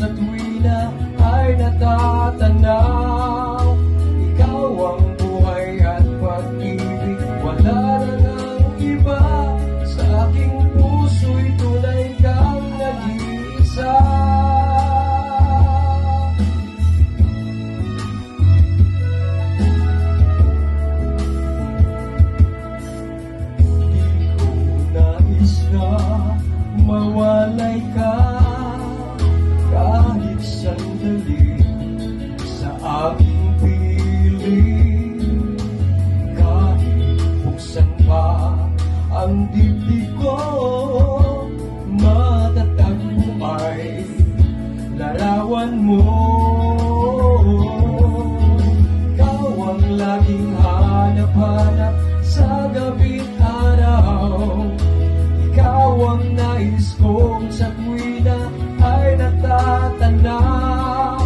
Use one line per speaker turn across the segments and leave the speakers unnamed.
sa tuwina ay natatanaw. Ikaw ang buhay at pag-ibig, wala na ng iba. Sa aking puso'y tunay kang nag-iisa. Mawalay ka kahit sandali sa aking piling. Kahit buksan pa ang dibdib ko, matatag mo ay larawan mo. Ikaw ang laging hanap-hanap sa gabi't araw. Ikaw ang nais kong sa tuwina ay natatanaw.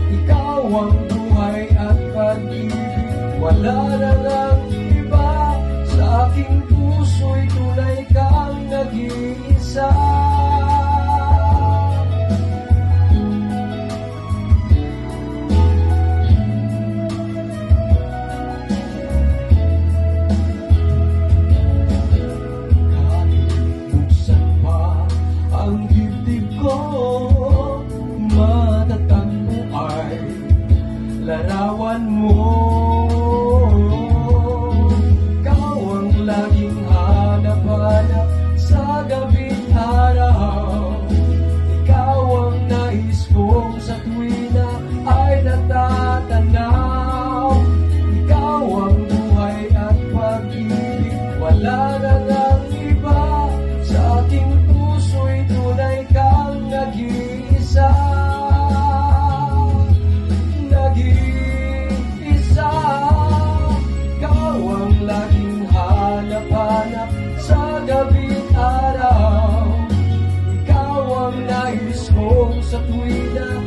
Ikaw ang buhay at pag-ibig, wala na ng iba. Sa aking puso'y tunay kang nag-iisa. Ang dibdib ko, matatag mo ay larawan mo. Ikaw ang laging hanap-hanap sa gabi't araw. Ikaw ang nais kong sa tuwina ay natatanaw. Ikaw ang buhay at pag-ibig, wala na ng iba. Sa aking puso'y tunay kang nag-iisa. Nag-iisa. Ikaw ang laging hanap-hanap sa gabi't araw. Ikaw ang nais kong sa tuwina